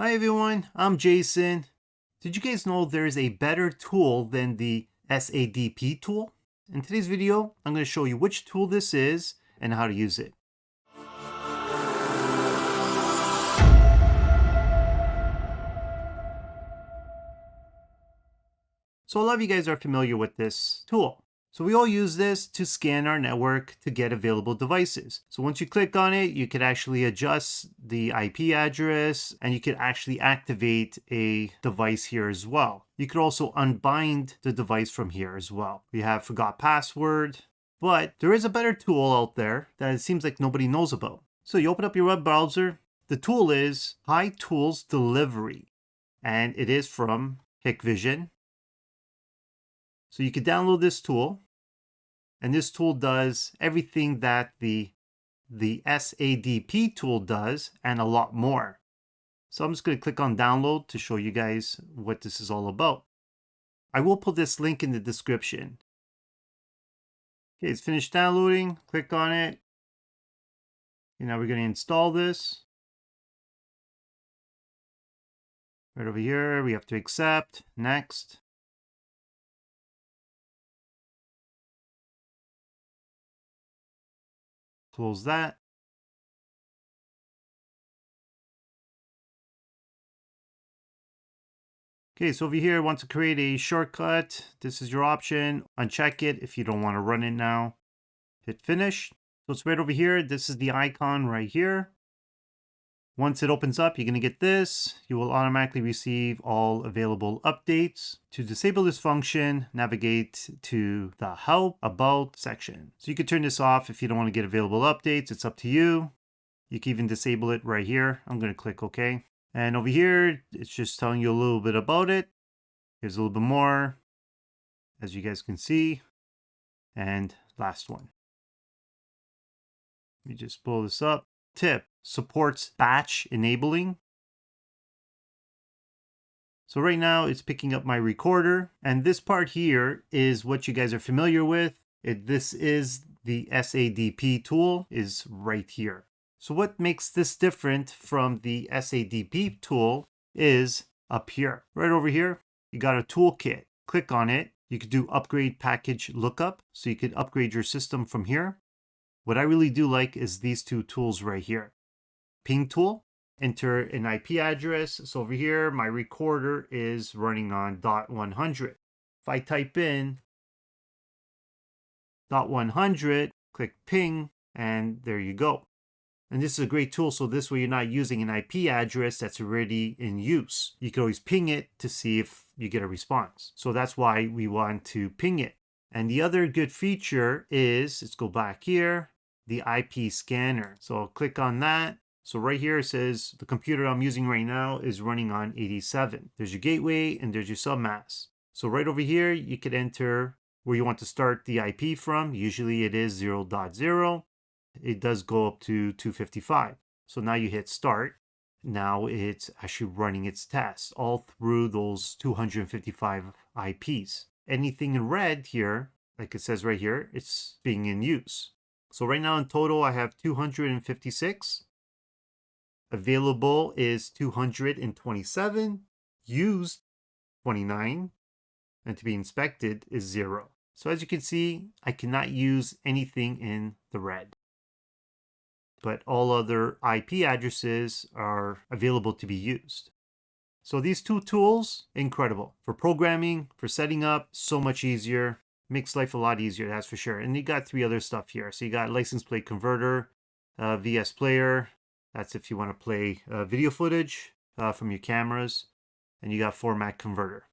Hi everyone, I'm Jason. Did you guys know there is a better tool than the SADP tool? In today's video, I'm going to show you which tool this is and how to use it. So a lot of you guys are familiar with this tool. So we all use this to scan our network to get available devices. So once you click on it, you can actually adjust the IP address and you can actually activate a device here as well. You could also unbind the device from here as well. We have forgot password, but there is a better tool out there that it seems like nobody knows about. So you open up your web browser. The tool is HiTools Delivery, and it is from Hikvision. So you can download this tool, and this tool does everything that the SADP tool does and a lot more. So I'm just going to click on download to show you guys what this is all about. I will put this link in the description. Okay, it's finished downloading. Click on it. And now we're going to install this. Right over here, we have to accept. Next. Close that. Okay, so over here, I want to create a shortcut. This is your option. Uncheck it if you don't want to run it now. Hit finish. So it's right over here. This is the icon right here. Once it opens up, you're going to get this. You will automatically receive all available updates. To disable this function, navigate to the Help About section. So you can turn this off if you don't want to get available updates. It's up to you. You can even disable it right here. I'm going to click OK. And over here, it's just telling you a little bit about it. Here's a little bit more, as you guys can see. And last one. Let me just pull this up. Tip: supports batch enabling. So right now it's picking up my recorder, and this part here is what you guys are familiar with. This is the SADP tool is right here. So what makes this different from the SADP tool is up here. Right over here, you got a toolkit. Click on it. You could do upgrade package lookup, so you could upgrade your system from here. What I really do like is these two tools right here. Ping tool, enter an IP address. So over here, my recorder is running on .100. If I type in .100, click ping, and there you go. And this is a great tool, so this way you're not using an IP address that's already in use. You can always ping it to see if you get a response. So that's why we want to ping it. And the other good feature is, let's go back here, the IP scanner. So I'll click on that. So right here it says the computer I'm using right now is running on 87. There's your gateway and there's your submask. So right over here, you could enter where you want to start the IP from. Usually it is 0.0. It does go up to 255. So now you hit start. Now it's actually running its tests all through those 255 IPs. Anything in red here, like it says right here, it's being in use. So right now in total, I have 256. Available is 227. Used 29. And to be inspected is 0. So as you can see, I cannot use anything in the red. But all other IP addresses are available to be used. So these two tools, incredible. For programming, for setting up, so much easier. Makes life a lot easier, that's for sure. And you got three other stuff here. So you got license plate converter, VS player. That's if you want to play video footage from your cameras. And you got format converter.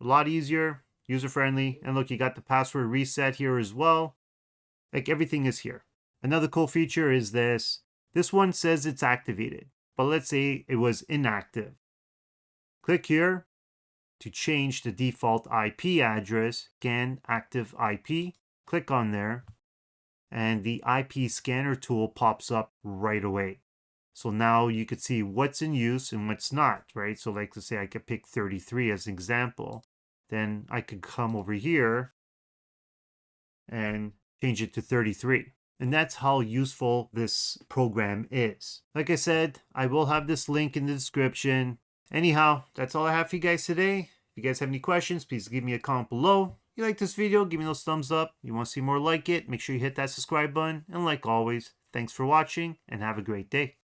A lot easier, user-friendly. And look, you got the password reset here as well. Like everything is here. Another cool feature is this. This one says it's activated, but let's say it was inactive. Click here to change the default IP address, scan active IP. Click on there, and the IP scanner tool pops up right away. So now you could see what's in use and what's not, right? So like, let's say I could pick 33 as an example. Then I could come over here and change it to 33. And that's how useful this program is. Like I said, I will have this link in the description. Anyhow, that's all I have for you guys today. If you guys have any questions, please give me a comment below. If you like this video, give me those thumbs up. If you want to see more like it, make sure you hit that subscribe button. And like always, thanks for watching and have a great day.